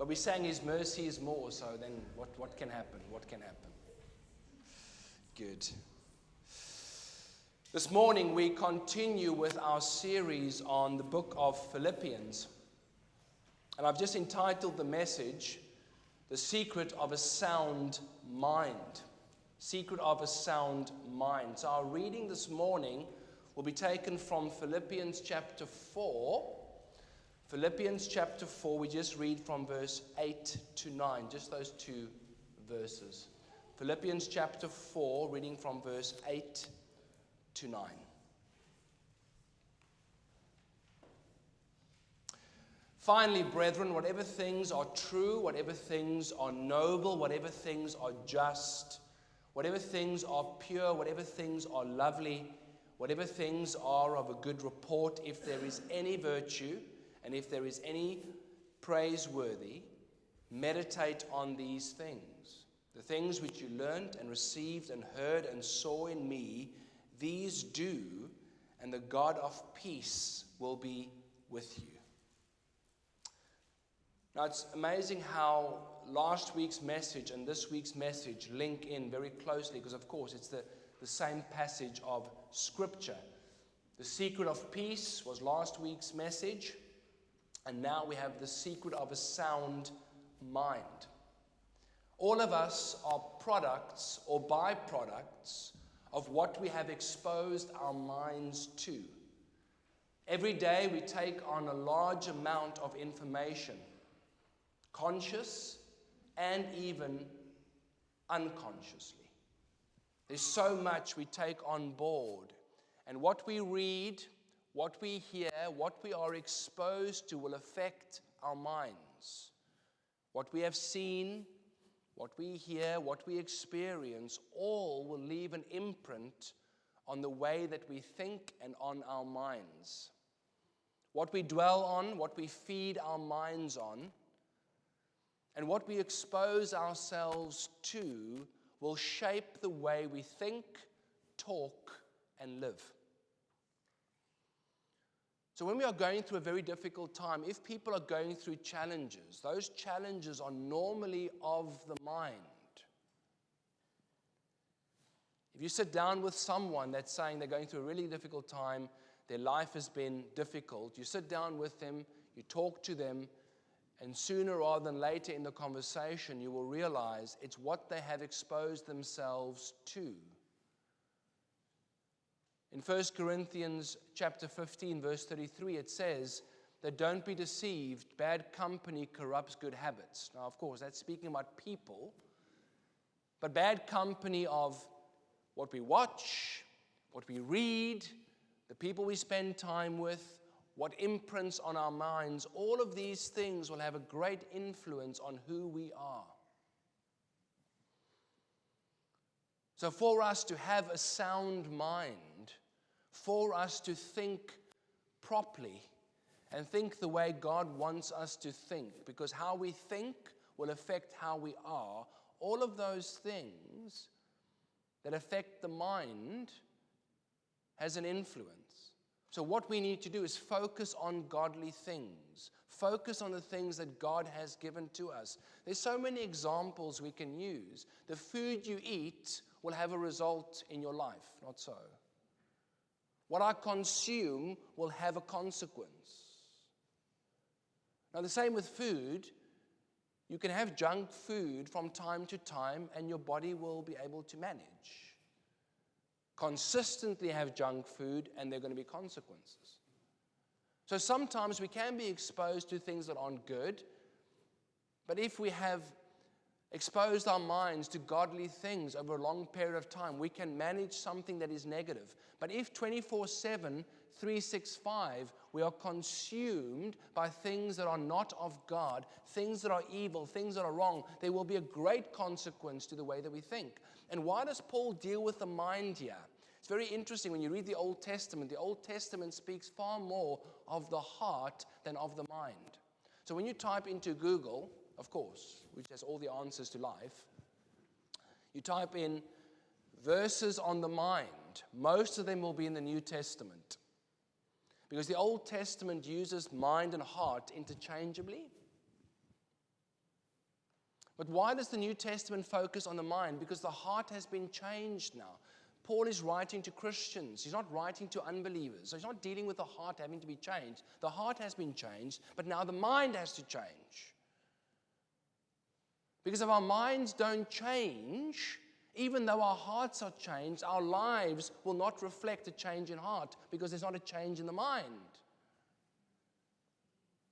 But we sang His mercy is more, so then what can happen? What can happen? Good. This morning we continue with our series on the book of Philippians. And I've just entitled the message, The Secret of a Sound Mind. Secret of a Sound Mind. So our reading this morning will be taken from Philippians chapter 4. Philippians chapter 4, we just read from verse 8 to 9, just those two verses. Philippians chapter 4, reading from verse 8 to 9. Finally, brethren, whatever things are true, whatever things are noble, whatever things are just, whatever things are pure, whatever things are lovely, whatever things are of a good report, if there is any virtue, and if there is any praiseworthy, meditate on these things. The things which you learned and received and heard and saw in me, these do, and the God of peace will be with you. Now, it's amazing how last week's message and this week's message link in very closely because, of course, it's the same passage of Scripture. The secret of peace was last week's message, and now we have the secret of a sound mind. All of us are products or byproducts of what we have exposed our minds to. Every day we take on a large amount of information, conscious and even unconsciously. There's so much we take on board, and what we read, what we hear, what we are exposed to will affect our minds. What we have seen, what we hear, what we experience, all will leave an imprint on the way that we think and on our minds. What we dwell on, what we feed our minds on, and what we expose ourselves to will shape the way we think, talk, and live. So when we are going through a very difficult time, if people are going through challenges, those challenges are normally of the mind. If you sit down with someone that's saying they're going through a really difficult time, their life has been difficult, you sit down with them, you talk to them, and sooner rather than later in the conversation, you will realize it's what they have exposed themselves to. In 1 Corinthians chapter 15, verse 33, it says that don't be deceived, bad company corrupts good habits. Now, of course, that's speaking about people, but bad company of what we watch, what we read, the people we spend time with, what imprints on our minds, all of these things will have a great influence on who we are. So for us to have a sound mind, for us to think properly and think the way God wants us to think, because how we think will affect how we are, all of those things that affect the mind has an influence. So what we need to do is focus on godly things. Focus on the things that God has given to us. There's so many examples we can use. The food you eat will have a result in your life, not so. What I consume will have a consequence. Now the same with food. You can have junk food from time to time and your body will be able to manage. Consistently have junk food and there are going to be consequences. So sometimes we can be exposed to things that aren't good, but if we have exposed our minds to godly things over a long period of time, we can manage something that is negative. But if 24/7, 365, we are consumed by things that are not of God, things that are evil, things that are wrong, there will be a great consequence to the way that we think. And why does Paul deal with the mind here? It's very interesting when you read the Old Testament speaks far more of the heart than of the mind. So when you type into Google, of course, which has all the answers to life, you type in verses on the mind. Most of them will be in the New Testament. Because the Old Testament uses mind and heart interchangeably. But why does the New Testament focus on the mind? Because the heart has been changed now. Paul is writing to Christians. He's not writing to unbelievers. So he's not dealing with the heart having to be changed. The heart has been changed, but now the mind has to change. Because if our minds don't change, even though our hearts are changed, our lives will not reflect a change in heart because there's not a change in the mind.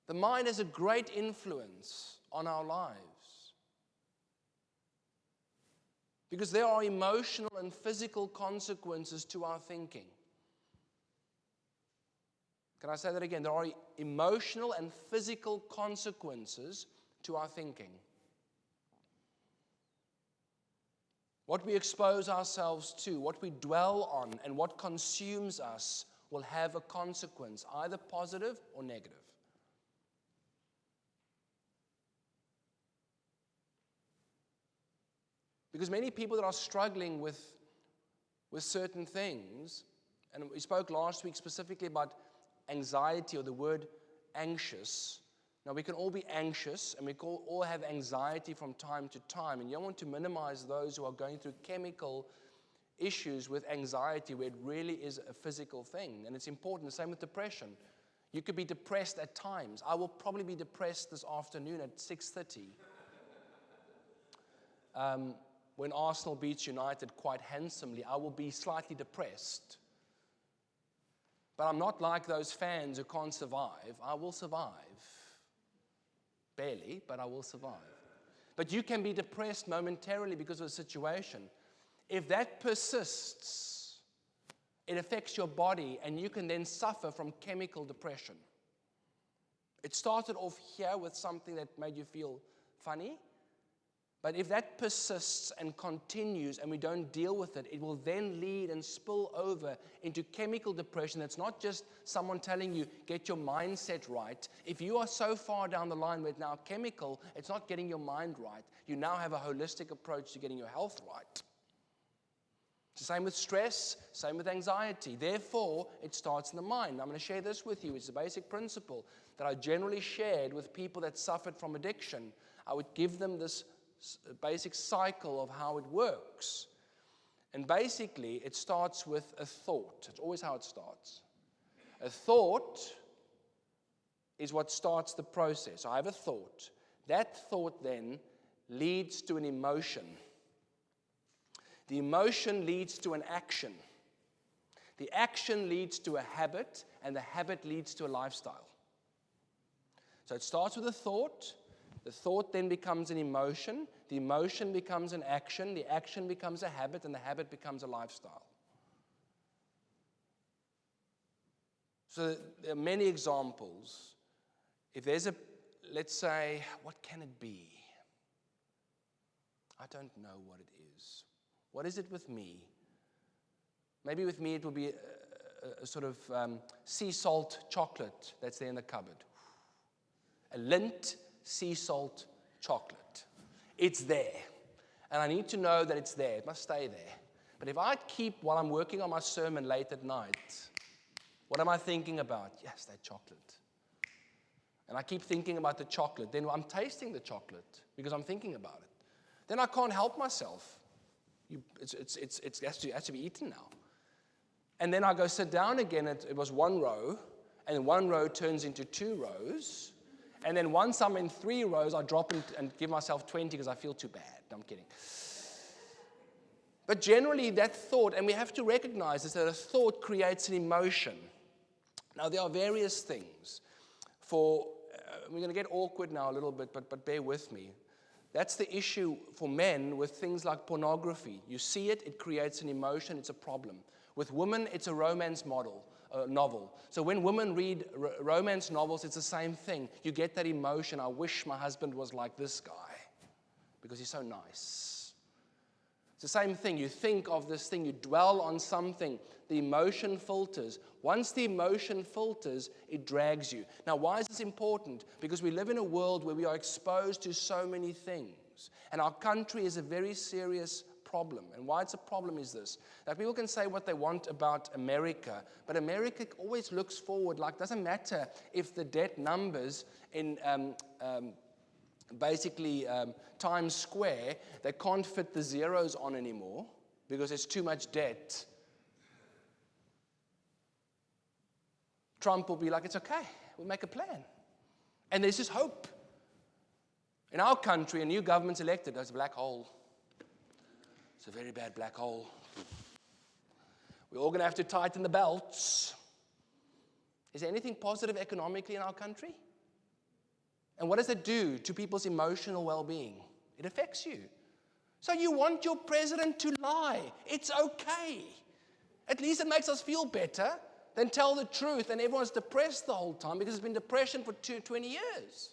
The mind has a great influence on our lives. Because there are emotional and physical consequences to our thinking. Can I say that again? There are emotional and physical consequences to our thinking. What we expose ourselves to, what we dwell on, and what consumes us will have a consequence, either positive or negative. Because many people that are struggling with certain things, and we spoke last week specifically about anxiety or the word anxious. Now, we can all be anxious, and we can all have anxiety from time to time, and you don't want to minimize those who are going through chemical issues with anxiety where it really is a physical thing, and it's important. The same with depression. You could be depressed at times. I will probably be depressed this afternoon at 6:30. When Arsenal beats United quite handsomely, I will be slightly depressed. But I'm not like those fans who can't survive. I will survive. Barely, but I will survive. But you can be depressed momentarily because of a situation. If that persists, it affects your body, and you can then suffer from chemical depression. It started off here with something that made you feel funny. But if that persists and continues and we don't deal with it, it will then lead and spill over into chemical depression. It's not just someone telling you, get your mindset right. If you are so far down the line where it's now chemical, it's not getting your mind right. You now have a holistic approach to getting your health right. It's the same with stress, same with anxiety. Therefore, it starts in the mind. I'm going to share this with you. It's a basic principle that I generally shared with people that suffered from addiction. I would give them this basic cycle of how it works. And basically, it starts with a thought. It's always how it starts. A thought is what starts the process. I have a thought. That thought then leads to an emotion. The emotion leads to an action. The action leads to a habit, and the habit leads to a lifestyle. So it starts with a thought. The thought then becomes an emotion. The emotion becomes an action. The action becomes a habit, and the habit becomes a lifestyle. So there are many examples. If there's let's say, what can it be? I don't know what it is. What is it with me? Maybe with me it will be a sort of sea salt chocolate that's there in the cupboard. A Lindt sea salt chocolate. It's there. And I need to know that it's there. It must stay there. But if I keep, while I'm working on my sermon late at night, what am I thinking about? Yes, that chocolate. And I keep thinking about the chocolate. Then I'm tasting the chocolate because I'm thinking about it. Then I can't help myself. It has to be eaten now. And then I go sit down again. It was one row. And one row turns into 2 rows. And then once I'm in 3 rows, I drop and give myself 20 because I feel too bad. No, I'm kidding. But generally, that thought, and we have to recognize this, that a thought creates an emotion. Now, there are various things. We're going to get awkward now a little bit, but bear with me. That's the issue for men with things like pornography. You see it, it creates an emotion, it's a problem. With women, it's a romance novel. So when women read romance novels, it's the same thing. You get that emotion. I wish my husband was like this guy because he's so nice. It's the same thing. You think of this thing. You dwell on something. The emotion filters. Once the emotion filters, it drags you. Now, why is this important? Because we live in a world where we are exposed to so many things. And our country is a very serious problem. And why it's a problem is this, that people can say what they want about America, but America always looks forward. Like, doesn't matter if the debt numbers in basically Times Square, they can't fit the zeros on anymore because there's too much debt. Trump will be like, it's okay, we'll make a plan. And there's just hope. In our country, a new government's elected, there's a black hole. It's a very bad black hole. We're all going to have to tighten the belts. Is there anything positive economically in our country? And what does it do to people's emotional well-being? It affects you. So you want your president to lie. It's okay. At least it makes us feel better than tell the truth and everyone's depressed the whole time because there's been depression for 20 years.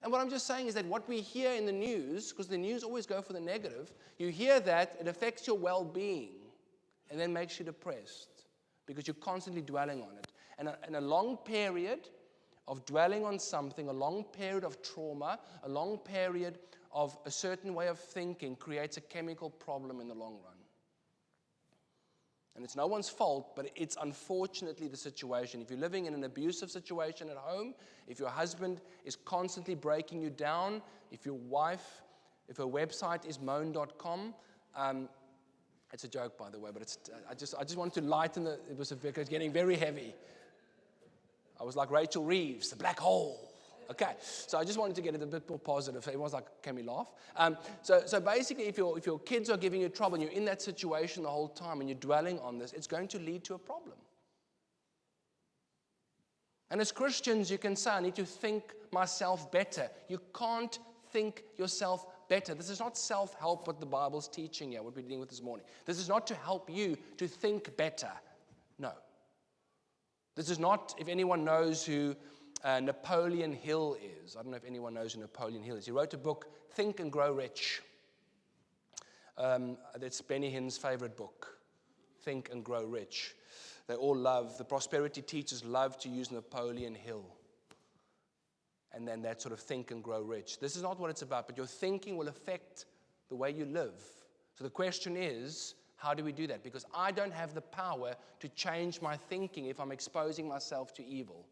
And what I'm just saying is that what we hear in the news, because the news always go for the negative, you hear that, it affects your well-being and then makes you depressed because you're constantly dwelling on it. And a long period of dwelling on something, a long period of trauma, a long period of a certain way of thinking creates a chemical problem in the long run. And it's no one's fault, but it's unfortunately the situation. If you're living in an abusive situation at home, if your husband is constantly breaking you down, if your wife, if her website is moan.com, it's a joke, by the way, but I just wanted to lighten it was getting very heavy. I was like Rachel Reeves, the black hole. Okay, so I just wanted to get it a bit more positive. Everyone's like, can we laugh? So basically, if your kids are giving you trouble and you're in that situation the whole time and you're dwelling on this, it's going to lead to a problem. And as Christians, you can say, I need to think myself better. You can't think yourself better. This is not self-help what the Bible's teaching here, what we're dealing with this morning. This is not to help you to think better. No. This is not, if anyone knows who Napoleon Hill is. I don't know if anyone knows who Napoleon Hill is. He wrote a book, Think and Grow Rich. That's Benny Hinn's favorite book, Think and Grow Rich. They all love, the prosperity teachers love to use Napoleon Hill. And then that sort of think and grow rich. This is not what it's about, but your thinking will affect the way you live. So the question is, how do we do that? Because I don't have the power to change my thinking if I'm exposing myself to evil.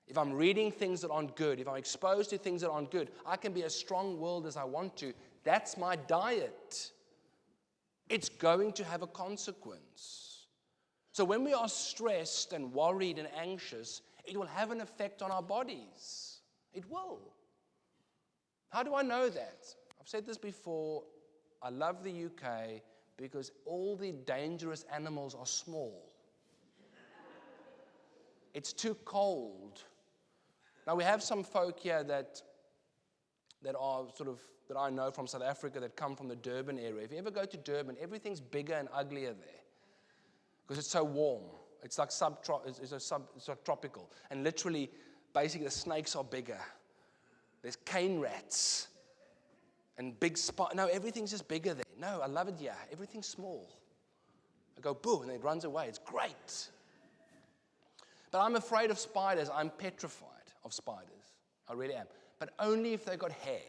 If I'm reading things that aren't good, if I'm exposed to things that aren't good, I can be as strong-willed as I want to. That's my diet. It's going to have a consequence. So when we are stressed and worried and anxious, it will have an effect on our bodies. It will. How do I know that? I've said this before. I love the UK because all the dangerous animals are small. It's too cold. Now we have some folk here that are that I know from South Africa that come from the Durban area. If you ever go to Durban, everything's bigger and uglier there because it's so warm. It's like subtropical. And literally, basically, the snakes are bigger. There's cane rats and big no, everything's just bigger there. No, I love it here. Everything's small. I go, boo, and it runs away. It's great. But I'm afraid of spiders. I'm petrified of spiders. I really am. But only if they've got hair.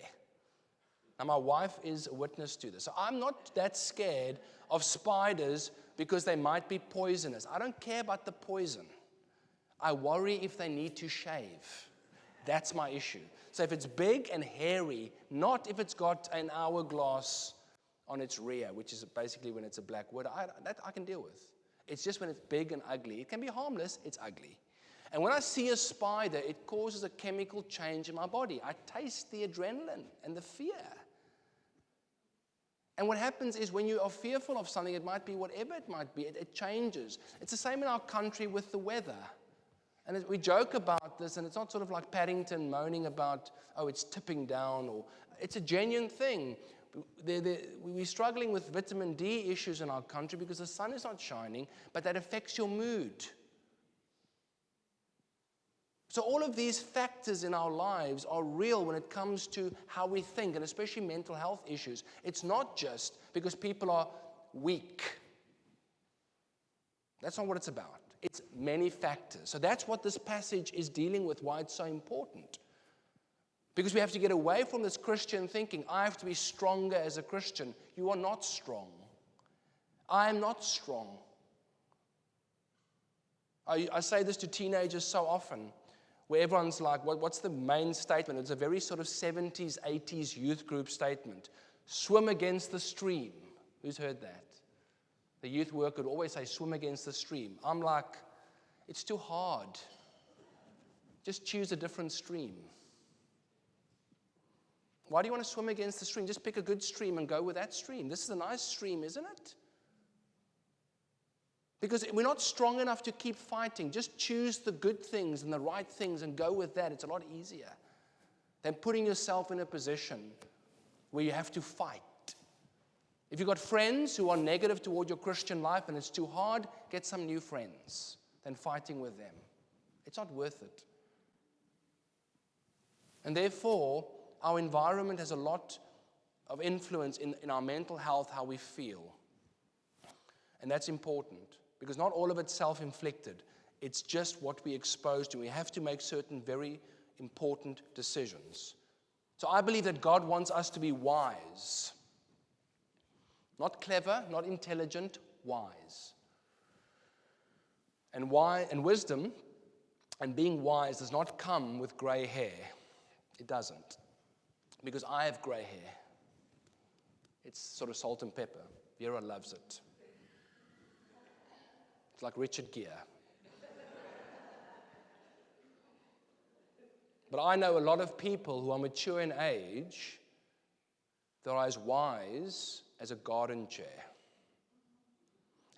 Now, my wife is a witness to this. So I'm not that scared of spiders because they might be poisonous. I don't care about the poison. I worry if they need to shave. That's my issue. So if it's big and hairy, not if it's got an hourglass on its rear, which is basically when it's a black widow, that I can deal with. It's just when it's big and ugly. It can be harmless, it's ugly. And when I see a spider, it causes a chemical change in my body. I taste the adrenaline and the fear. And what happens is when you are fearful of something, it might be whatever it might be, it changes. It's the same in our country with the weather. And we joke about this, and it's not sort of like Paddington moaning about, oh, it's tipping down, or it's a genuine thing. We're struggling with vitamin D issues in our country because the sun is not shining, but that affects your mood. So all of these factors in our lives are real when it comes to how we think, and especially mental health issues. It's not just because people are weak. That's not what it's about. It's many factors. So that's what this passage is dealing with, why it's so important. Because we have to get away from this Christian thinking. I have to be stronger as a Christian. You are not strong. I am not strong. I say this to teenagers so often. where everyone's like, what's the main statement? It's a very sort of 70s, 80s youth group statement. Swim against the stream. Who's heard that? The youth work would always say, swim against the stream. I'm like, it's too hard. Just choose a different stream. Why do you want to swim against the stream? Just pick a good stream and go with that stream. This is a nice stream, isn't it? Because we're not strong enough to keep fighting. Just choose the good things and the right things and go with that. It's a lot easier than putting yourself in a position where you have to fight. If you've got friends who are negative toward your Christian life and it's too hard, get some new friends than fighting with them. It's not worth it. And therefore, our environment has a lot of influence in our mental health, how we feel. And that's important because not all of it's self-inflicted. It's just what we expose to. We have to make certain very important decisions. So I believe that God wants us to be wise. Not clever, not intelligent, wise. And wisdom and being wise does not come with gray hair. It doesn't. Because I have gray hair. It's sort of salt and pepper. Vera loves it. It's like Richard Gere. But I know a lot of people who are mature in age that are as wise as a garden chair.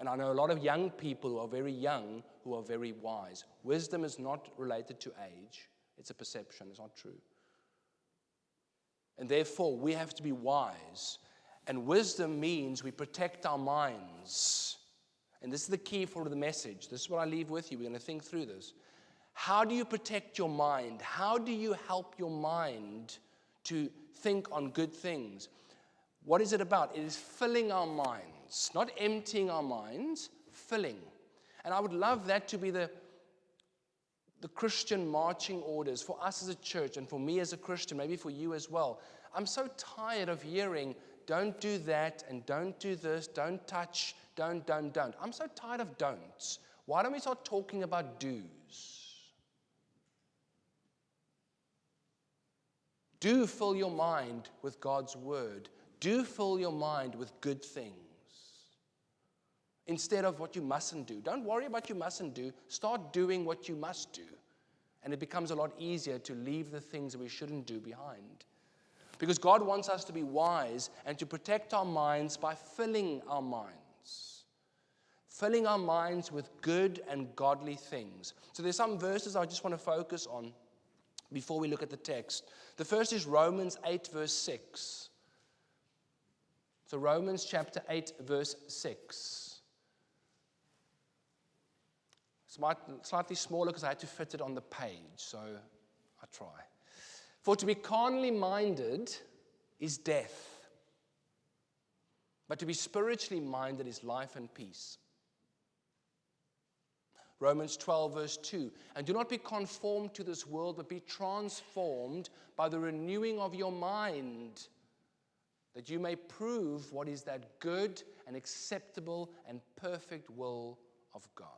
And I know a lot of young people who are very young who are very wise. Wisdom is not related to age. It's a perception. It's not true. And therefore, we have to be wise. And wisdom means we protect our minds. And this is the key for the message. This is what I leave with you. We're going to think through this. How do you protect your mind? How do you help your mind to think on good things? What is it about? It is filling our minds, not emptying our minds, filling. And I would love that to be the Christian marching orders for us as a church and for me as a Christian, maybe for you as well. I'm so tired of hearing, don't do that and don't do this, don't touch, don't. I'm so tired of don'ts. Why don't we start talking about do's? Do fill your mind with God's word. Do fill your mind with good things instead of what you mustn't do. Don't worry about what you mustn't do. Start doing what you must do. And it becomes a lot easier to leave the things that we shouldn't do behind. Because God wants us to be wise and to protect our minds by filling our minds. Filling our minds with good and godly things. So there's some verses I just want to focus on before we look at the text. The first is Romans 8, verse 6. So Romans chapter 8, verse 6. It's slightly smaller because I had to fit it on the page, so I try. For to be carnally minded is death, but to be spiritually minded is life and peace. Romans 12, verse 2. And do not be conformed to this world, but be transformed by the renewing of your mind, that you may prove what is that good and acceptable and perfect will of God.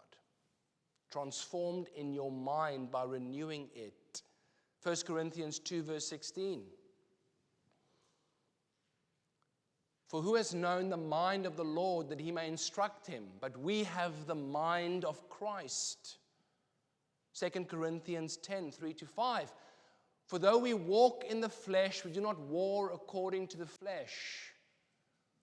Transformed in your mind by renewing it. 1 Corinthians 2, verse 16. For who has known the mind of the Lord that he may instruct him? But we have the mind of Christ. 2 Corinthians 10, 3-5. For though we walk in the flesh, we do not war according to the flesh.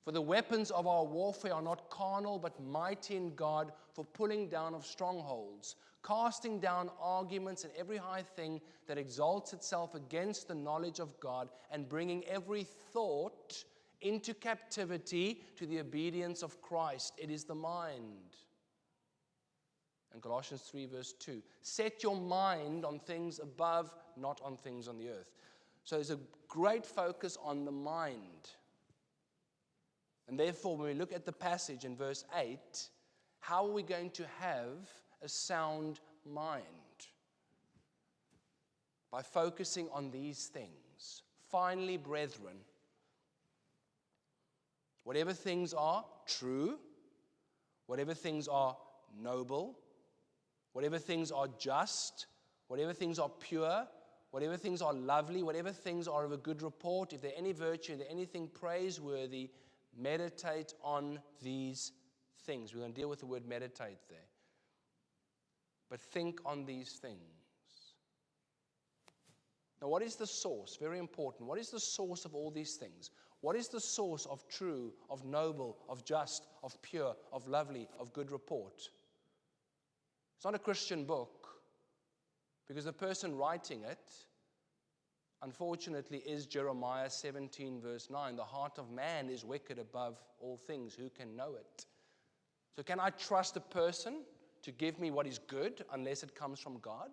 For the weapons of our warfare are not carnal, but mighty in God for pulling down of strongholds, casting down arguments and every high thing that exalts itself against the knowledge of God, and bringing every thought into captivity to the obedience of Christ. It is the mind. And Colossians 3, verse 2. Set your mind on things above, not on things on the earth. So there's a great focus on the mind. And therefore, when we look at the passage in verse 8, how are we going to have a sound mind? By focusing on these things. Finally, brethren, whatever things are true, whatever things are noble, whatever things are just, whatever things are pure, whatever things are lovely, whatever things are of a good report, if there any virtue, if there anything praiseworthy, meditate on these things. We're going to deal with the word meditate there. But think on these things. Now, what is the source? Very important. What is the source of all these things? What is the source of true, of noble, of just, of pure, of lovely, of good report? It's not a Christian book, because the person writing it, unfortunately, is Jeremiah 17, verse 9. The heart of man is wicked above all things. Who can know it? So can I trust a person to give me what is good unless it comes from God?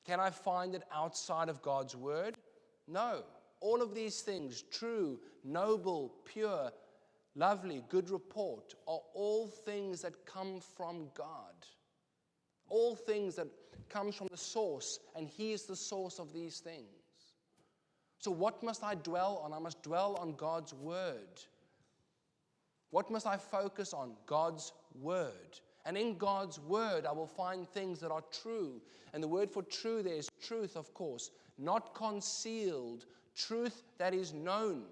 Can I find it outside of God's word? No. All of these things, true, noble, pure, lovely, good report, are all things that come from God. All things that comes from the source, and He is the source of these things. So what must I dwell on? I must dwell on God's word. What must I focus on? God's word. And in God's word, I will find things that are true. And the word for true there is truth, of course, not concealed, truth that is known.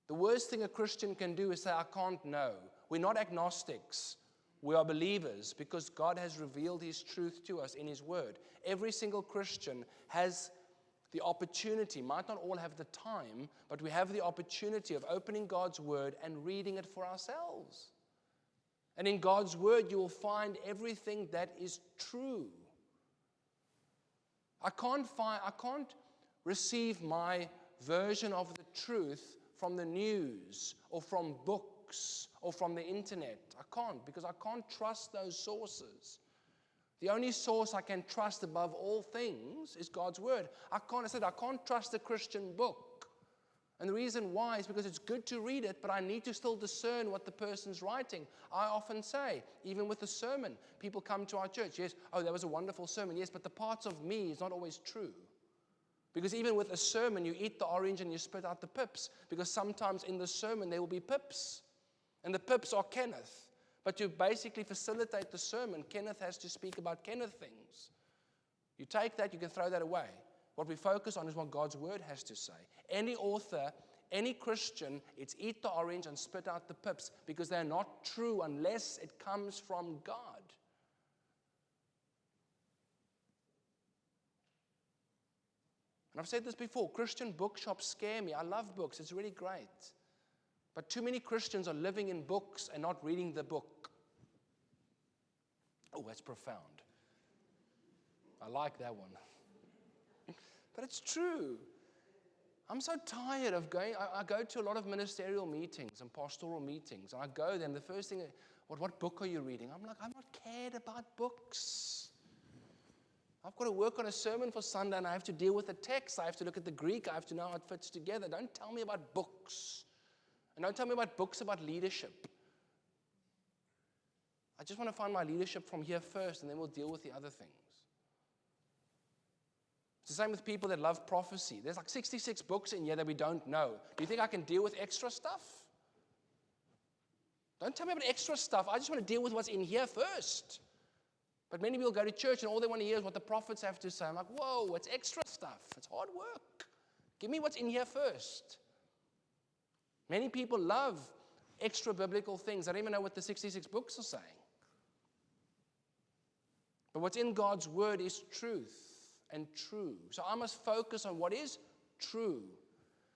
The worst thing a Christian can do is say, I can't know. We're not agnostics. We are believers because God has revealed His truth to us in His word. Every single Christian has the opportunity, might not all have the time, but we have the opportunity of opening God's word and reading it for ourselves. And in God's word, you will find everything that is true. I can't receive my version of the truth from the news or from books or from the internet. I can't, because I can't trust those sources. The only source I can trust above all things is God's word. I can't trust a Christian book. And the reason why is because it's good to read it, but I need to still discern what the person's writing. I often say, even with the sermon, people come to our church, yes, oh, that was a wonderful sermon, yes, but the parts of me is not always true. Because even with a sermon, you eat the orange and you spit out the pips, because sometimes in the sermon there will be pips. And the pips are Kenneth. But to basically facilitate the sermon, Kenneth has to speak about Kenneth things. You take that, you can throw that away. What we focus on is what God's word has to say. Any author, any Christian, it's eat the orange and spit out the pips, because they're not true unless it comes from God. And I've said this before, Christian bookshops scare me. I love books, it's really great. But too many Christians are living in books and not reading the book. Oh, that's profound. I like that one. But it's true. I'm so tired of going. I go to a lot of ministerial meetings and pastoral meetings. And I go there, and the first thing, what book are you reading? I'm like, I'm not cared about books. I've got to work on a sermon for Sunday, and I have to deal with the text. I have to look at the Greek. I have to know how it fits together. Don't tell me about books. And don't tell me about books about leadership. I just want to find my leadership from here first, and then we'll deal with the other things. It's the same with people that love prophecy. There's like 66 books in here that we don't know. Do you think I can deal with extra stuff? Don't tell me about extra stuff. I just want to deal with what's in here first. But many people go to church and all they want to hear is what the prophets have to say. I'm like, whoa, it's extra stuff. It's hard work. Give me what's in here first. Many people love extra biblical things. I don't even know what the 66 books are saying. But what's in God's word is truth and true. So I must focus on what is true.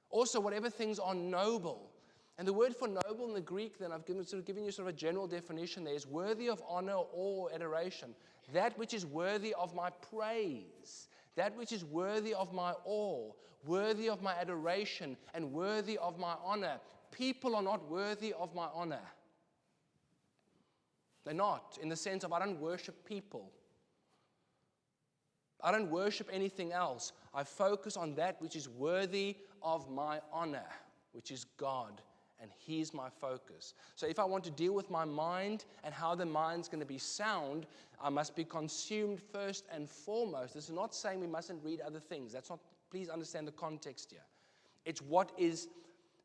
Also, whatever things are noble. And the word for noble in the Greek, then I've given you sort of a general definition there, is worthy of honor or adoration. That which is worthy of my praise. That which is worthy of my awe, worthy of my adoration, and worthy of my honor. People are not worthy of my honor. They're not, in the sense of I don't worship people. I don't worship anything else. I focus on that which is worthy of my honor, which is God, and He's my focus. So if I want to deal with my mind and how the mind's going to be sound, I must be consumed first and foremost. This is not saying we mustn't read other things. That's not, please understand the context here. It's what is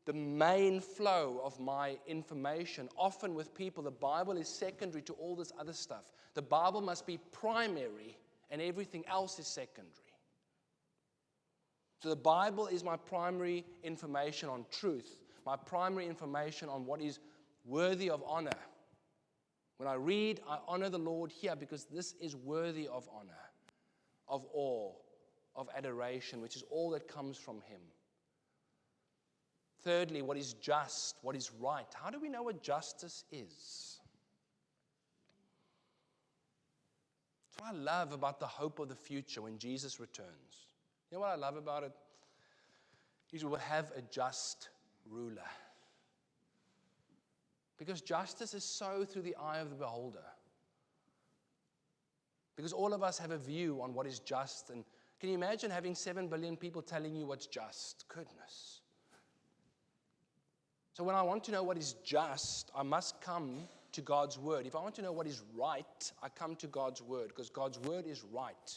the main flow of my information. Often with people, the Bible is secondary to all this other stuff. The Bible must be primary and everything else is secondary. So the Bible is my primary information on truth, my primary information on what is worthy of honor. When I read, I honor the Lord here because this is worthy of honor, of awe, of adoration, which is all that comes from Him. Thirdly, what is just, what is right. How do we know what justice is? That's what I love about the hope of the future when Jesus returns. You know what I love about it? Is we will have a just ruler. Because justice is so through the eye of the beholder. Because all of us have a view on what is just. And can you imagine having 7 billion people telling you what's just? Goodness. So when I want to know what is just, I must come to God's word. If I want to know what is right, I come to God's word, because God's word is right.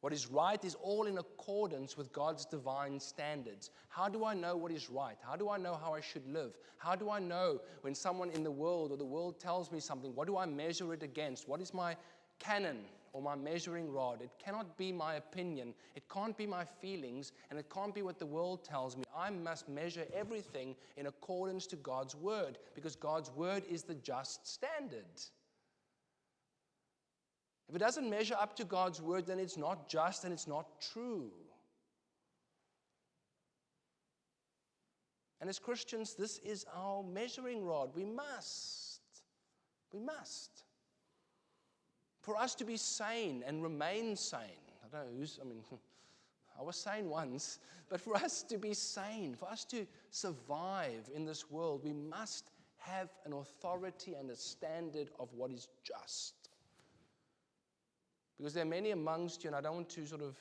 What is right is all in accordance with God's divine standards. How do I know what is right? How do I know how I should live? How do I know when someone in the world or the world tells me something? What do I measure it against? What is my canon or my measuring rod? It cannot be my opinion. It can't be my feelings, and it can't be what the world tells me. I must measure everything in accordance to God's word, because God's word is the just standard. If it doesn't measure up to God's word, then it's not just and it's not true. And as Christians, this is our measuring rod. We must. For us to be sane and remain sane. I was sane once, but for us to be sane, for us to survive in this world, we must have an authority and a standard of what is just. Because there are many amongst you, and I don't want to sort of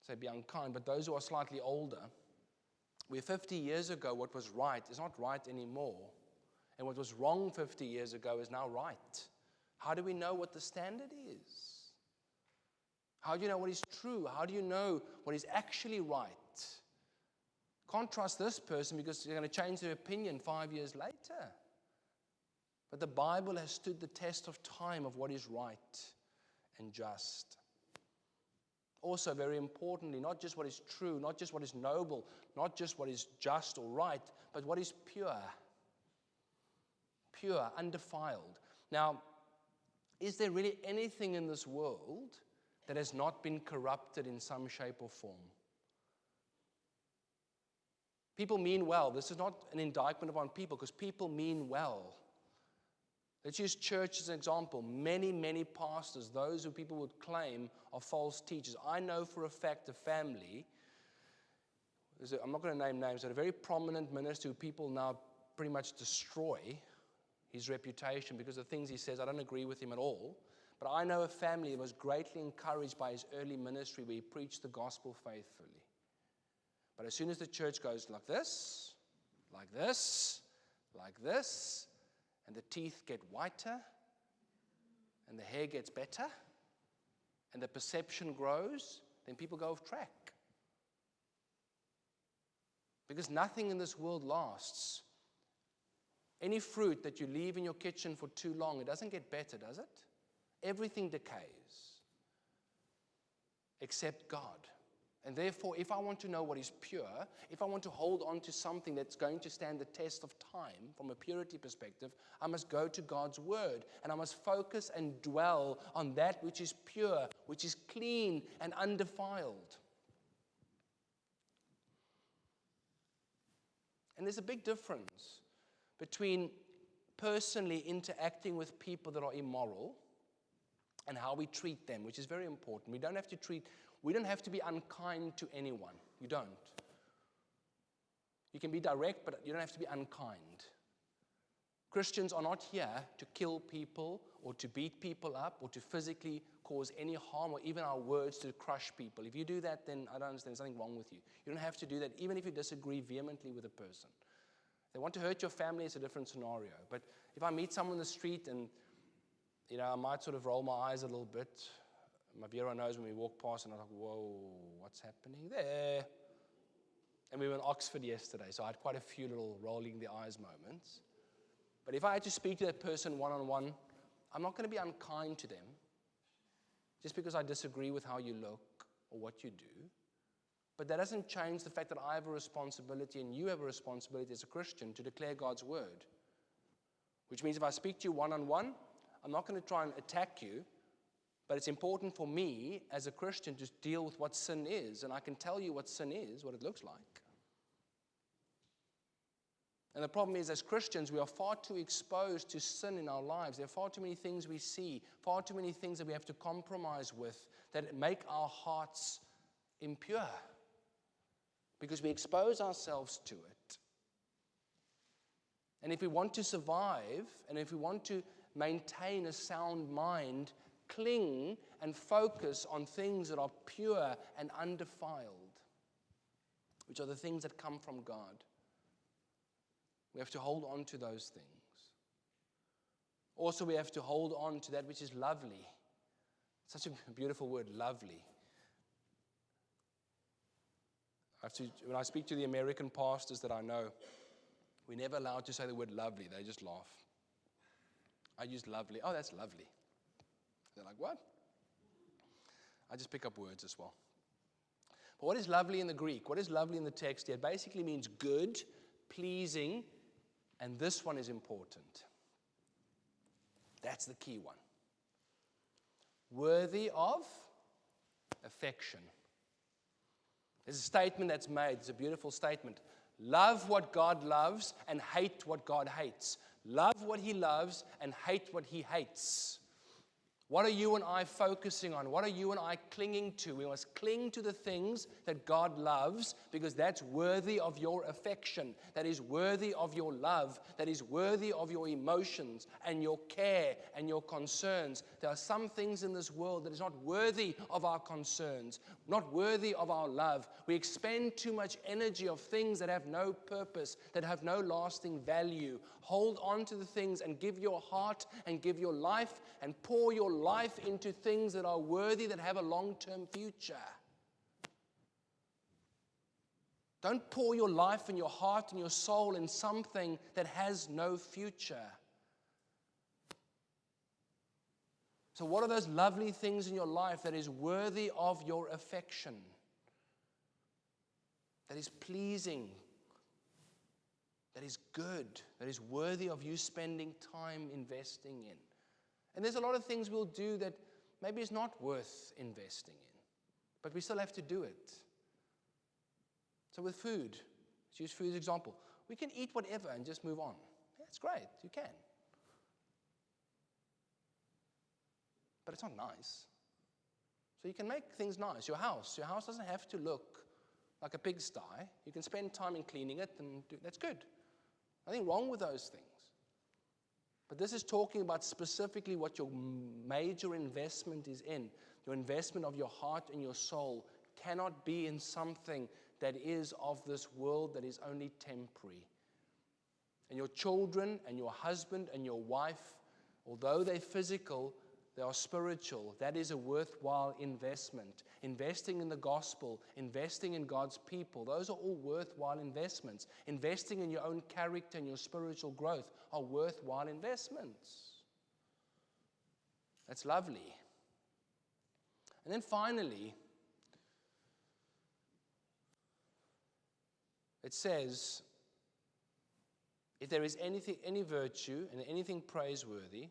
say be unkind, but those who are slightly older, where 50 years ago what was right is not right anymore, and what was wrong 50 years ago is now right. How do we know what the standard is? How do you know what is true? How do you know what is actually right? Can't trust this person because they're going to change their opinion 5 years later. But the Bible has stood the test of time of what is right and just. Also, very importantly, not just what is true, not just what is noble, not just what is just or right, but what is pure. Pure, undefiled. Now, is there really anything in this world that has not been corrupted in some shape or form? People mean well. This is not an indictment upon people, because people mean well. Let's use church as an example. Many, many pastors, those who people would claim are false teachers. I know for a fact a family, I'm not going to name names, but a very prominent minister who people now pretty much destroy his reputation because of things he says. I don't agree with him at all. But I know a family that was greatly encouraged by his early ministry where he preached the gospel faithfully. But as soon as the church goes like this, like this, like this, and the teeth get whiter, and the hair gets better, and the perception grows, then people go off track. Because nothing in this world lasts. Any fruit that you leave in your kitchen for too long, it doesn't get better, does it? Everything decays, except God. And therefore, if I want to know what is pure, if I want to hold on to something that's going to stand the test of time from a purity perspective, I must go to God's word, and I must focus and dwell on that which is pure, which is clean and undefiled. And there's a big difference between personally interacting with people that are immoral and how we treat them, which is very important. We don't have to be unkind to anyone. You don't. You can be direct, but you don't have to be unkind. Christians are not here to kill people or to beat people up or to physically cause any harm, or even our words to crush people. If you do that, then I don't understand. There's something wrong with you. You don't have to do that, even if you disagree vehemently with a person. If they want to hurt your family, it's a different scenario. But if I meet someone in the street and I might sort of roll my eyes a little bit. My bureau knows when we walk past, and I'm like, whoa, what's happening there? And we were in Oxford yesterday, so I had quite a few little rolling the eyes moments. But if I had to speak to that person one-on-one, I'm not going to be unkind to them just because I disagree with how you look or what you do. But that doesn't change the fact that I have a responsibility and you have a responsibility as a Christian to declare God's word. Which means if I speak to you one-on-one, I'm not going to try and attack you, but it's important for me as a Christian to deal with what sin is, and I can tell you what sin is, what it looks like. And the problem is, as Christians, we are far too exposed to sin in our lives. There are far too many things we see, far too many things that we have to compromise with that make our hearts impure because we expose ourselves to it. And if we want to survive, and if we want to maintain a sound mind, cling and focus on things that are pure and undefiled, which are the things that come from God. We have to hold on to those things. Also, we have to hold on to that which is lovely. Such a beautiful word, lovely. When I speak to the American pastors that I know, we're never allowed to say the word lovely. They just laugh. I use lovely. Oh, that's lovely. They're like, what? I just pick up words as well. But what is lovely in the Greek? What is lovely in the text here? It basically means good, pleasing, and this one is important. That's the key one. Worthy of affection. There's a statement that's made. It's a beautiful statement. Love what God loves and hate what God hates. Love what He loves and hate what He hates. What are you and I focusing on? What are you and I clinging to? We must cling to the things that God loves because that's worthy of your affection. That is worthy of your love. That is worthy of your emotions and your care and your concerns. There are some things in this world that is not worthy of our concerns, not worthy of our love. We expend too much energy of things that have no purpose, that have no lasting value. Hold on to the things and give your heart and give your life and pour your life into things that are worthy, that have a long-term future. Don't pour your life and your heart and your soul in something that has no future. So what are those lovely things in your life that is worthy of your affection? That is pleasing, that is good, that is worthy of you spending time investing in. And there's a lot of things we'll do that maybe is not worth investing in, but we still have to do it. So with food, let's use food as an example. We can eat whatever and just move on. That's great, you can. But it's not nice. So you can make things nice. Your house doesn't have to look like a pigsty. You can spend time in cleaning it, and that's good. Nothing wrong with those things. But this is talking about specifically what your major investment is in. Your investment of your heart and your soul cannot be in something that is of this world, that is only temporary. And your children and your husband and your wife, although they're physical, they are spiritual. That is a worthwhile investment. Investing in the gospel, investing in God's people, those are all worthwhile investments. Investing in your own character and your spiritual growth are worthwhile investments. That's lovely. And then finally, it says, if there is any virtue and anything praiseworthy,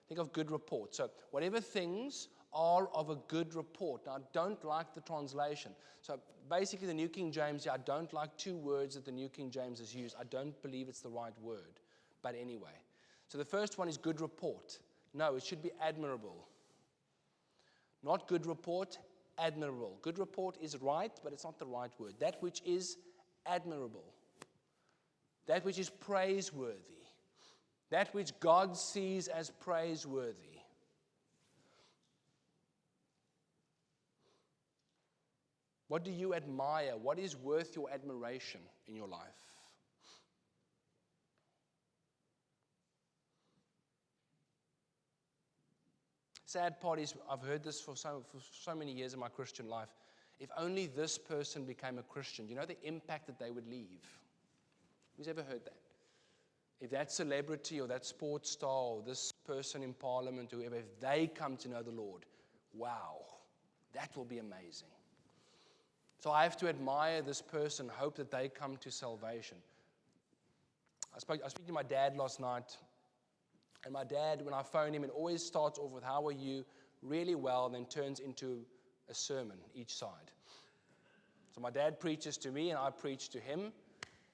think of good report. So whatever things are of a good report. Now, I don't like the translation. So basically the New King James, I don't like two words that the New King James has used. I don't believe it's the right word. But anyway. So the first one is good report. No, it should be admirable. Not good report, admirable. Good report is right, but it's not the right word. That which is admirable. That which is praiseworthy. That which God sees as praiseworthy. What do you admire? What is worth your admiration in your life? Sad part is, I've heard this for so many years in my Christian life, If only this person became a Christian, you know the impact that they would leave? Who's ever heard that? If that celebrity or that sports star or this person in parliament, whoever, if they come to know the Lord, wow, that will be amazing. So I have to admire this person, hope that they come to salvation. I spoke to my dad last night, and my dad, when I phone him, it always starts off with, how are you? Really well, and then turns into a sermon each side. So my dad preaches to me, and I preach to him,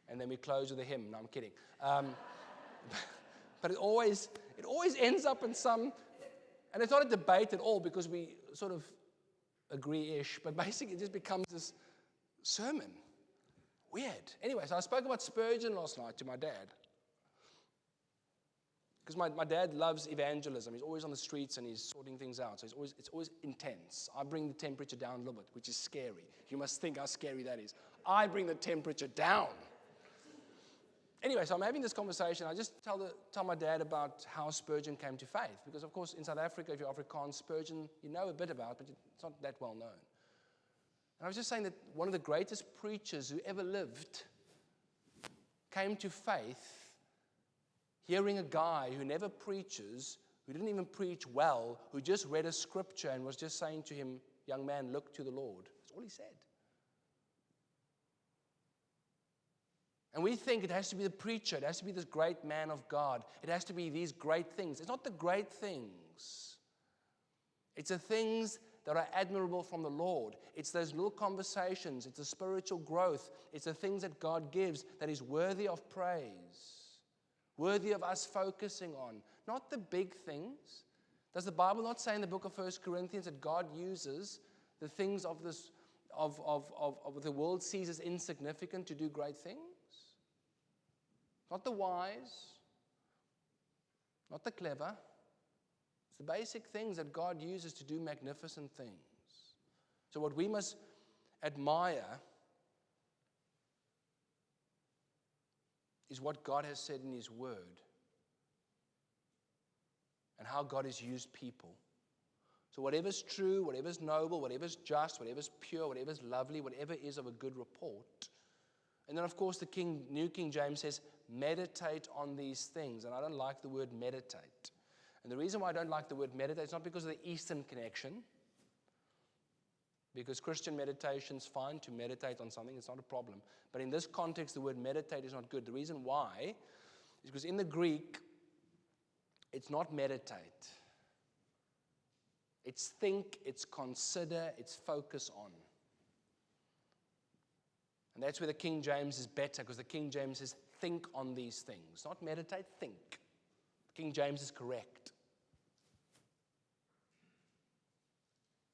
and then we close with a hymn. No, I'm kidding. But it always ends up in some, and it's not a debate at all because we sort of agree-ish, but basically it just becomes this sermon. Weird. Anyway, so I spoke about Spurgeon last night to my dad. Because my dad loves evangelism. He's always on the streets and he's sorting things out. So it's always intense. I bring the temperature down a little bit, which is scary. You must think how scary that is. I bring the temperature down. Anyway, so I'm having this conversation. I just tell my dad about how Spurgeon came to faith. Because, of course, in South Africa, if you're Afrikaans, Spurgeon, you know a bit about, but it's not that well known. And I was just saying that one of the greatest preachers who ever lived came to faith hearing a guy who never preaches, who didn't even preach well, who just read a scripture and was just saying to him, young man, look to the Lord. That's all he said. And we think it has to be the preacher, it has to be this great man of God, it has to be these great things. It's not the great things. It's the things that are admirable from the Lord. It's those little conversations, it's the spiritual growth, it's the things that God gives that is worthy of praise, worthy of us focusing on, not the big things. Does the Bible not say in the book of 1 Corinthians that God uses the things of this of the world sees as insignificant to do great things? Not the wise, not the clever. It's the basic things that God uses to do magnificent things. So what we must admire is what God has said in His Word and how God has used people. So whatever's true, whatever's noble, whatever's just, whatever's pure, whatever's lovely, whatever is of a good report. And then, of course, the New King James says, meditate on these things. And I don't like the word meditate. And the reason why I don't like the word meditate is not because of the Eastern connection, because Christian meditation is fine to meditate on something, it's not a problem. But in this context, the word meditate is not good. The reason why is because in the Greek, it's not meditate. It's think, it's consider, it's focus on. And that's where the King James is better, because the King James says, think on these things. Not meditate, think. The King James is correct.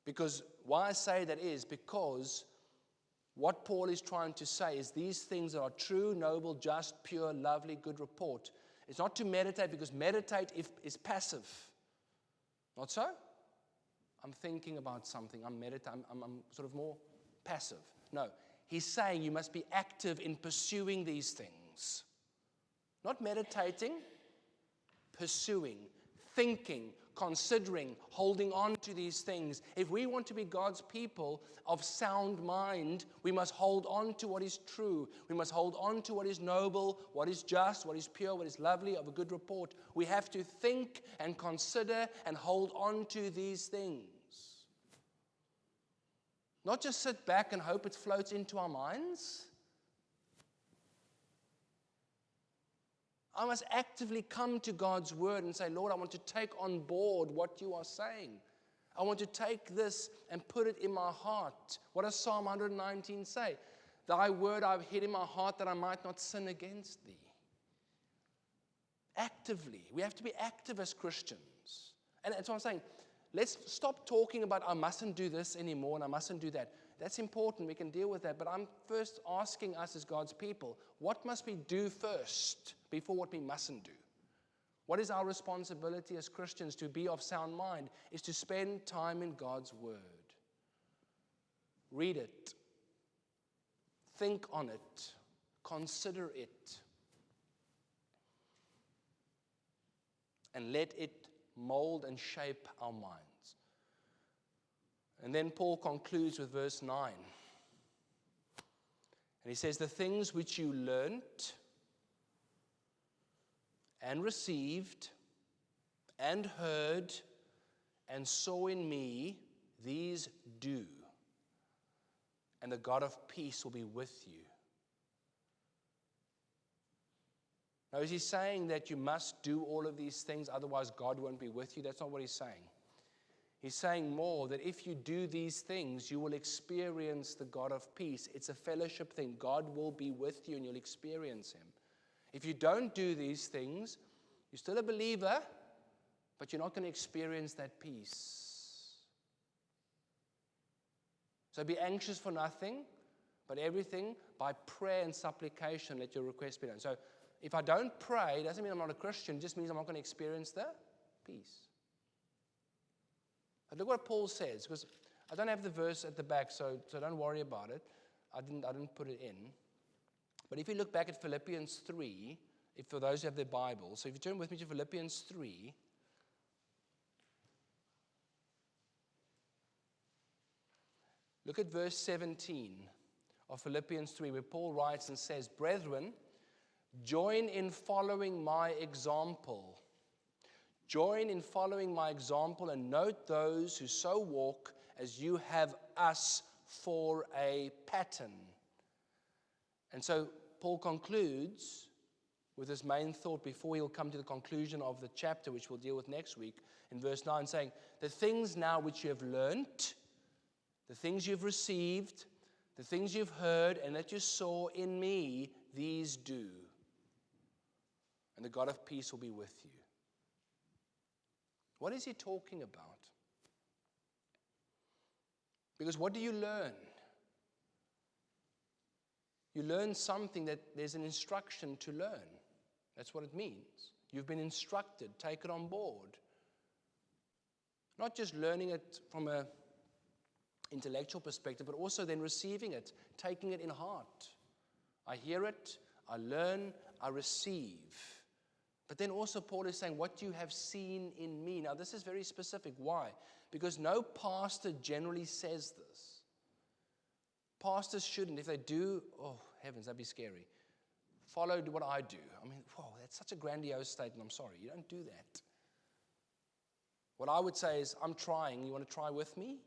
Because why I say that is because what Paul is trying to say is these things that are true, noble, just, pure, lovely, good report. It's not to meditate, because meditate is passive. Not so? I'm thinking about something. I'm sort of more passive. No. He's saying you must be active in pursuing these things. Not meditating, pursuing, thinking, considering, holding on to these things. If we want to be God's people of sound mind, we must hold on to what is true. We must hold on to what is noble, what is just, what is pure, what is lovely, of a good report. We have to think and consider and hold on to these things. Not just sit back and hope it floats into our minds. I must actively come to God's word and say, Lord, I want to take on board what you are saying. I want to take this and put it in my heart. What does Psalm 119 say? Thy word I've hid in my heart that I might not sin against thee. Actively. We have to be active as Christians. And that's what I'm saying. Let's stop talking about I mustn't do this anymore and I mustn't do that. That's important. We can deal with that. But I'm first asking us as God's people, what must we do first before what we mustn't do? What is our responsibility as Christians to be of sound mind? Is to spend time in God's word. Read it. Think on it. Consider it. And let it mold and shape our minds. And then Paul concludes with verse 9. And he says, the things which you learnt and received and heard and saw in me, these do. And the God of peace will be with you. Now, is he saying that you must do all of these things, otherwise God won't be with you? That's not what he's saying. He's saying more that if you do these things, you will experience the God of peace. It's a fellowship thing. God will be with you and you'll experience him. If you don't do these things, you're still a believer, but you're not going to experience that peace. So be anxious for nothing, but everything by prayer and supplication, let your request be done. So if I don't pray, it doesn't mean I'm not a Christian. It just means I'm not going to experience the peace. But look what Paul says, because I don't have the verse at the back, so don't worry about it. I didn't put it in. But if you look back at Philippians 3, if for those who have their Bible, so if you turn with me to Philippians 3, look at verse 17 of Philippians 3, where Paul writes and says, brethren, join in following my example. Join in following my example and note those who so walk as you have us for a pattern. And so Paul concludes with his main thought before he'll come to the conclusion of the chapter, which we'll deal with next week, in verse 9, saying, the things now which you have learnt, the things you've received, the things you've heard, and that you saw in me, these do. And the God of peace will be with you. What is he talking about? Because what do you learn? You learn something that there's an instruction to learn. That's what it means. You've been instructed. Take it on board. Not just learning it from an intellectual perspective, but also then receiving it, taking it in heart. I hear it, I learn, I receive. But then also Paul is saying, what you have seen in me. Now this is very specific. Why? Because no pastor generally says this. Pastors shouldn't. If they do, oh heavens, that'd be scary. Follow what I do. I mean, whoa, that's such a grandiose statement. I'm sorry, you don't do that. What I would say is, I'm trying. You want to try with me?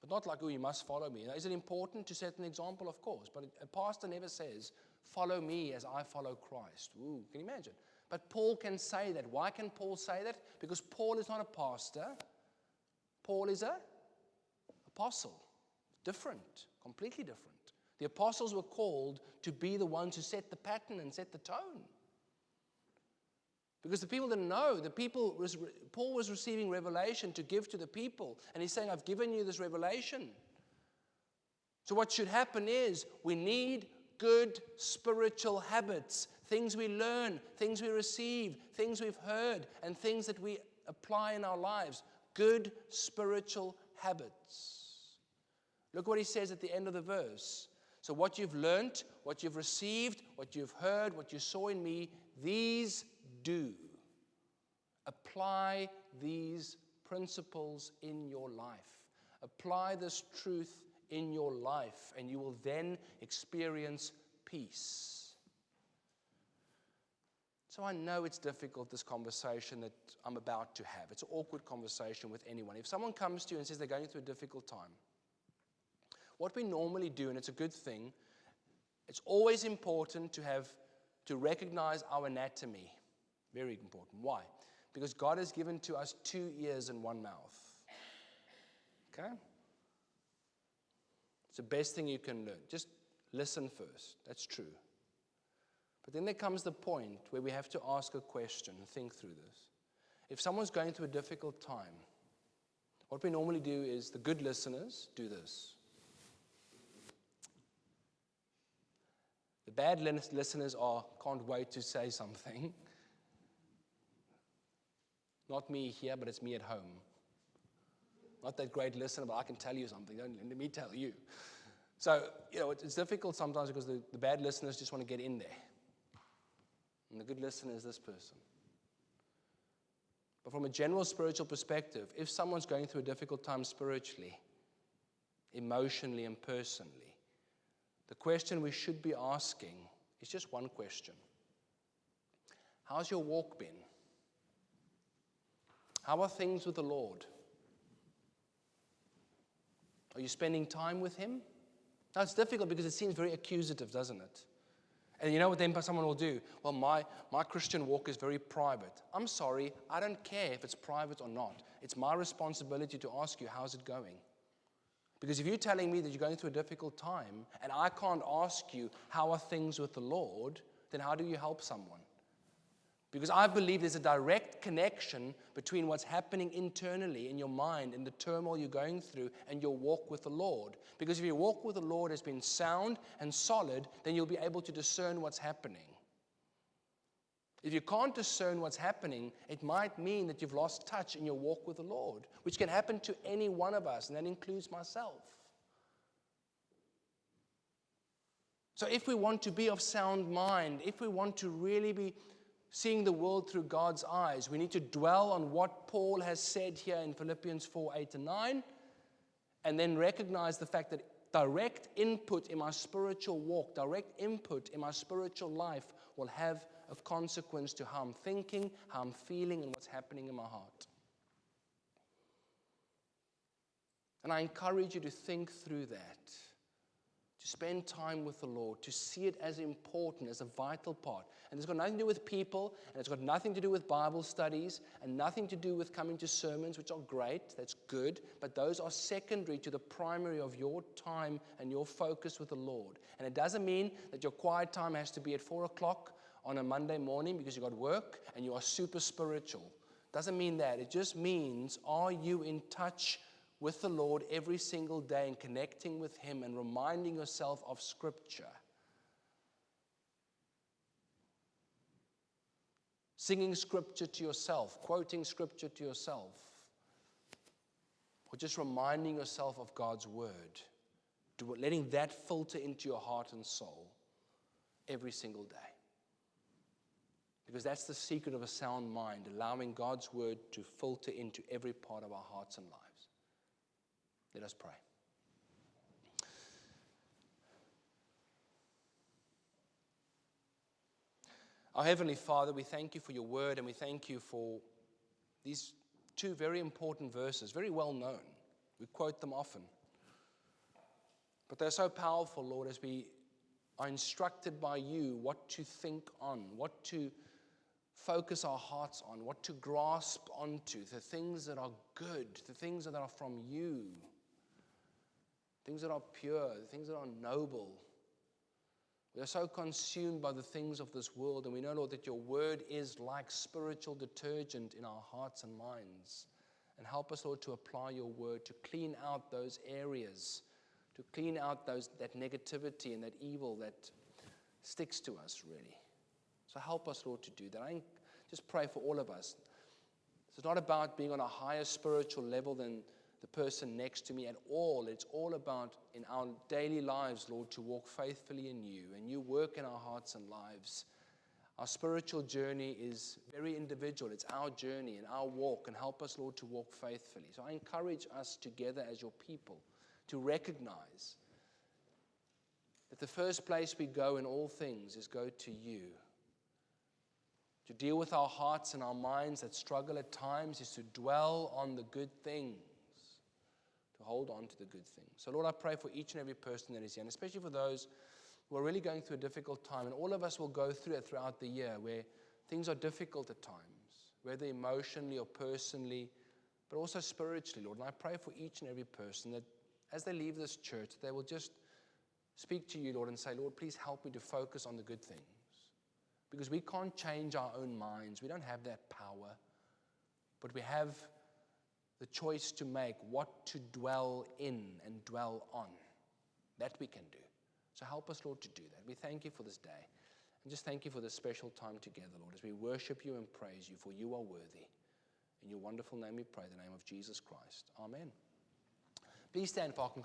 But not like, oh, you must follow me. Now, is it important to set an example? Of course. But a pastor never says, follow me as I follow Christ. Ooh, can you imagine? But Paul can say that. Why can Paul say that? Because Paul is not a pastor. Paul is an apostle. Different, completely different. The apostles were called to be the ones who set the pattern and set the tone. Because the people didn't know. Paul was receiving revelation to give to the people. And he's saying, I've given you this revelation. So what should happen is we need good spiritual habits. Things we learn, things we receive, things we've heard, and things that we apply in our lives. Good spiritual habits. Look what he says at the end of the verse. So what you've learnt, what you've received, what you've heard, what you saw in me, these do. Apply these principles in your life. Apply this truth in your life, and you will then experience peace. So I know it's difficult, this conversation that I'm about to have. It's an awkward conversation with anyone. If someone comes to you and says they're going through a difficult time, what we normally do, and it's a good thing, it's always important to recognize our anatomy. Very important. Why? Because God has given to us 2 ears and 1 mouth. Okay? It's the best thing you can learn. Just listen first. That's true. But then there comes the point where we have to ask a question and think through this. If someone's going through a difficult time, what we normally do is the good listeners do this. The bad listeners can't wait to say something. Not me here, but it's me at home. Not that great listener, but I can tell you something. Let me tell you. So, it's difficult sometimes because the bad listeners just want to get in there. And the good listener is this person. But from a general spiritual perspective, if someone's going through a difficult time spiritually, emotionally, and personally, the question we should be asking is just one question. How's your walk been? How are things with the Lord? Are you spending time with Him? Now, it's difficult because it seems very accusative, doesn't it? And you know what then someone will do? Well, my Christian walk is very private. I'm sorry, I don't care if it's private or not. It's my responsibility to ask you, how's it going? Because if you're telling me that you're going through a difficult time, and I can't ask you, how are things with the Lord, then how do you help someone? Because I believe there's a direct connection between what's happening internally in your mind and the turmoil you're going through and your walk with the Lord. Because if your walk with the Lord has been sound and solid, then you'll be able to discern what's happening. If you can't discern what's happening, it might mean that you've lost touch in your walk with the Lord, which can happen to any one of us, and that includes myself. So if we want to be of sound mind, if we want to really be seeing the world through God's eyes, we need to dwell on what Paul has said here in Philippians 4:8-9, and then recognize the fact that direct input in my spiritual walk, direct input in my spiritual life will have a consequence to how I'm thinking, how I'm feeling, and what's happening in my heart. And I encourage you to think through that, to spend time with the Lord, to see it as important, as a vital part. And it's got nothing to do with people, and it's got nothing to do with Bible studies, and nothing to do with coming to sermons, which are great, that's good, but those are secondary to the primary of your time and your focus with the Lord. And it doesn't mean that your quiet time has to be at 4 o'clock on a Monday morning because you've got work and you are super spiritual. Doesn't mean that. It just means, are you in touch with the Lord every single day and connecting with Him and reminding yourself of Scripture? Singing Scripture to yourself, quoting Scripture to yourself, or just reminding yourself of God's Word, letting that filter into your heart and soul every single day. Because that's the secret of a sound mind, allowing God's Word to filter into every part of our hearts and lives. Let us pray. Our Heavenly Father, we thank you for your word, and we thank you for these two very important verses, very well known. We quote them often. But they're so powerful, Lord, as we are instructed by you what to think on, what to focus our hearts on, what to grasp onto, the things that are good, the things that are from you, things that are pure, the things that are noble. We are so consumed by the things of this world, and we know, Lord, that your word is like spiritual detergent in our hearts and minds. And help us, Lord, to apply your word, to clean out those areas, to clean out that negativity and that evil that sticks to us, really. So help us, Lord, to do that. I just pray for all of us. It's not about being on a higher spiritual level than the person next to me at all. It's all about, in our daily lives, Lord, to walk faithfully in you, and you work in our hearts and lives. Our spiritual journey is very individual. It's our journey and our walk, and help us, Lord, to walk faithfully. So I encourage us together as your people to recognize that the first place we go in all things is go to you. To deal with our hearts and our minds that struggle at times is to dwell on the good things, to hold on to the good things. So, Lord, I pray for each and every person that is here, and especially for those who are really going through a difficult time. And all of us will go through it throughout the year where things are difficult at times, whether emotionally or personally, but also spiritually, Lord. And I pray for each and every person that as they leave this church, they will just speak to you, Lord, and say, Lord, please help me to focus on the good things. Because we can't change our own minds. We don't have that power. But we have the choice to make what to dwell in and dwell on. That we can do. So help us, Lord, to do that. We thank you for this day. And just thank you for this special time together, Lord, as we worship you and praise you, for you are worthy. In your wonderful name we pray, the name of Jesus Christ. Amen. Please stand for our conclusion.